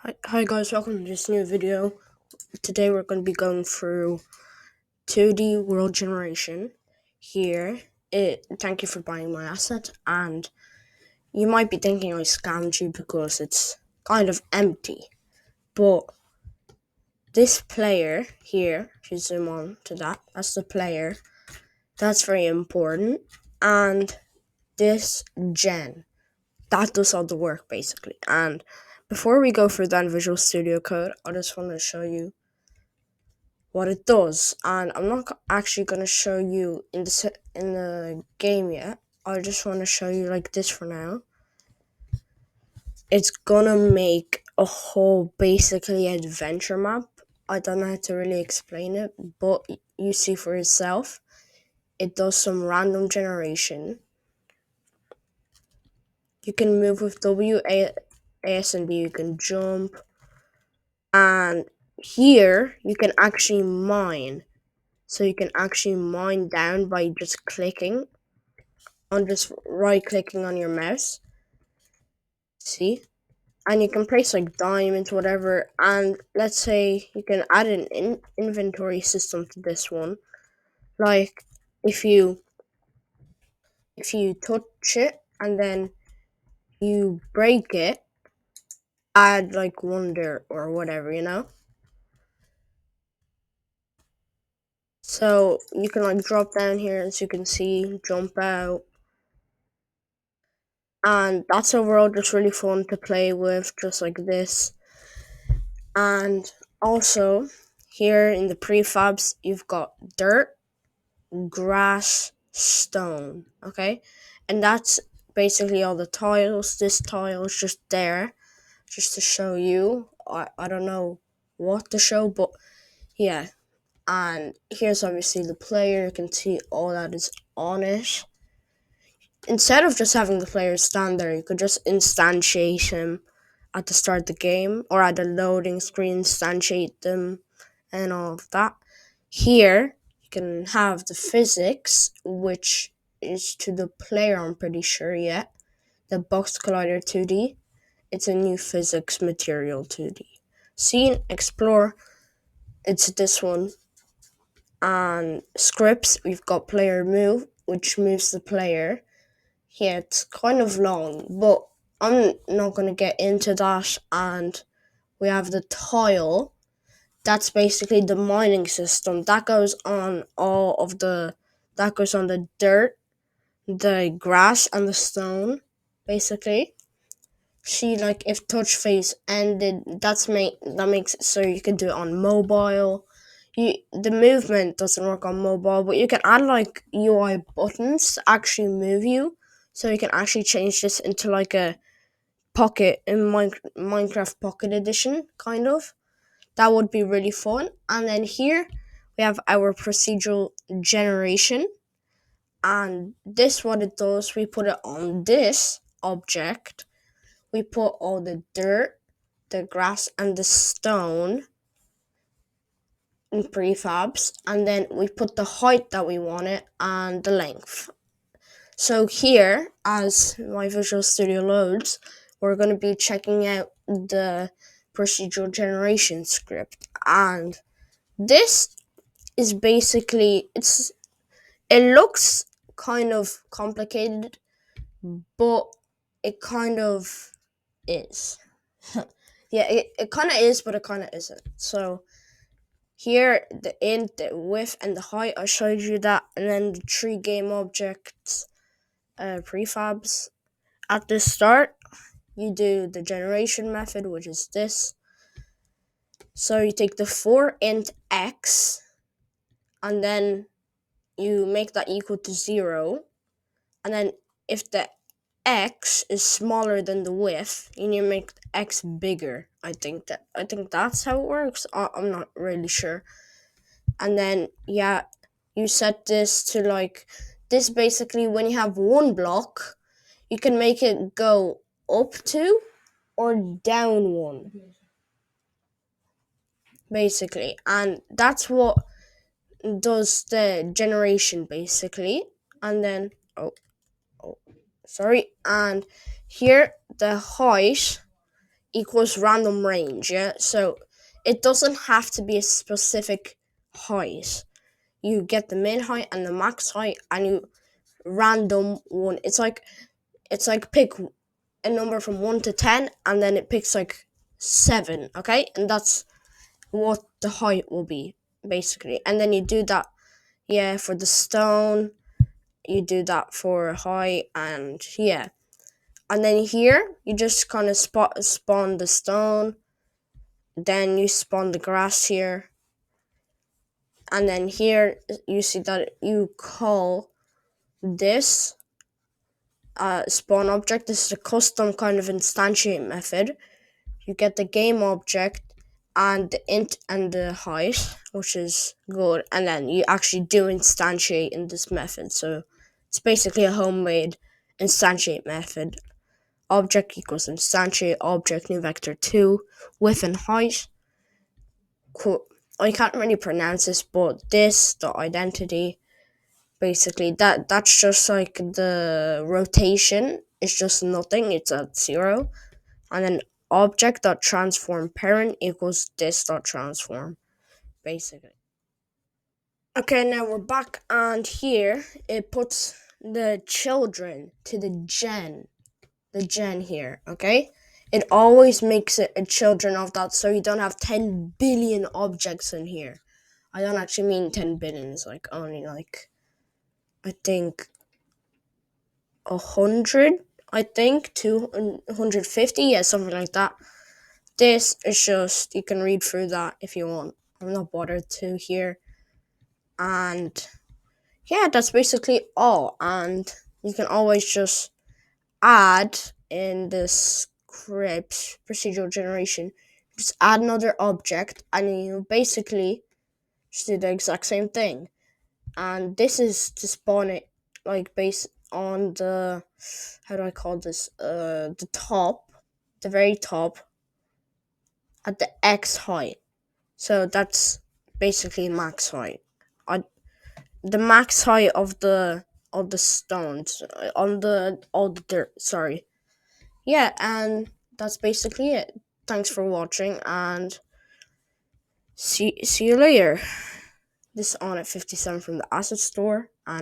Hi guys, welcome to this new video. Today we're going to be going through 2D world generation. Thank you for buying my asset, and you might be thinking I scammed you because it's kind of empty. But this player here, if you zoom on to that's the player. That's very important. And this gen, that does all the work basically. And before we go through that Visual Studio Code, I just want to show you what it does, and I'm not actually going to show you in the game yet. I just want to show you like this for now. It's gonna make a whole basically adventure map. I don't know how to really explain it, but you see for yourself. It does some random generation. You can move with W, A, S, and B. You can jump, and here you can actually mine. So you can actually mine down by just clicking on just right clicking on your mouse. See? And you can place like diamonds, whatever. And let's say you can add an inventory system to this one. Like if you touch it and then you break it, add like wonder or whatever, So you can like drop down here, as you can see, jump out. And that's overall just really fun to play with, just like this. And also, here in the prefabs, you've got dirt, grass, stone, okay? And that's basically all the tiles. This tile is just there, just to show you. I don't know what to show, but yeah. And here's obviously the player. You can see all that is on it. Instead of just having the player stand there, you could just instantiate him at the start of the game or at the loading screen, instantiate them and all of that. Here, you can have the physics, which is to the player, I'm pretty sure yet. The Box Collider 2D. It's a new physics material 2D. Scene, explore, it's this one. And scripts, we've got player move, which moves the player. Yeah, it's kind of long, but I'm not going to get into that. And we have the tile. That's basically the mining system. That goes on that goes on the dirt, the grass, and the stone, basically. See, like, if touch phase ended, that makes it so you can do it on mobile. The movement doesn't work on mobile, but you can add, like, UI buttons to actually move you. So you can actually change this into like a pocket in Minecraft Pocket Edition, kind of. That would be really fun. And then here we have our procedural generation. And this, what it does, we put it on this object. We put all the dirt, the grass, and the stone in prefabs. And then we put the height that we want it and the length. So here, as my Visual Studio loads, we're going to be checking out the procedural generation script. And this is basically, it looks kind of complicated, but it kind of is. Yeah, it kind of is, but it kind of isn't. So here, the int, the width, and the height, I showed you that. And then the tree game objects, prefabs. At the start, you do the generation method, which is this. So you take the for int x, and then you make that equal to 0. And then if the x is smaller than the width, you need to make x bigger. I think that's how it works. I'm not really sure. And then yeah, you set this to like this. Basically, when you have one block, you can make it go up 2 or down 1, basically. And that's what does the generation, basically. And then, sorry. And here, the height, equals random range, yeah? So it doesn't have to be a specific height. You get the min height and the max height, and you random one. It's like pick a number from 1 to 10, and then it picks like 7, okay? And that's what the height will be, basically. And then you do that, yeah, for the stone, you do that for height, and yeah. And then here, you just kind of spawn the stone, then you spawn the grass here, and then here you see that you call this spawn object. This is a custom kind of instantiate method. You get the game object and the int and the height, which is good, and then you actually do instantiate in this method. So it's basically a homemade instantiate method. Object equals instantiate object new vector 2 width and height. Cool. I can't really pronounce this, but this the identity, basically that's just like the rotation. It's just nothing. It's at 0, and then object dot transform parent equals this dot transform, basically. Okay, now we're back, and here it puts the children to the gen here. Okay, it always makes it a children of that, so you don't have 10 billion objects in here. I don't actually mean 10 billion. It's like only like, I think, 100, I think 250, yeah, something like that. This is just, you can read through that if you want. I'm not bothered to here. And yeah, that's basically all. And you can always just add in the script procedural generation, just add another object, and you basically just do the exact same thing. And this is to spawn it like based on the, how do I call this, the top, the very top, at the x height. So that's basically max height. The max height of the stones on the all the dirt. Sorry. Yeah, and that's basically it. Thanks for watching, and see you later. This is on at 57 from the asset store, and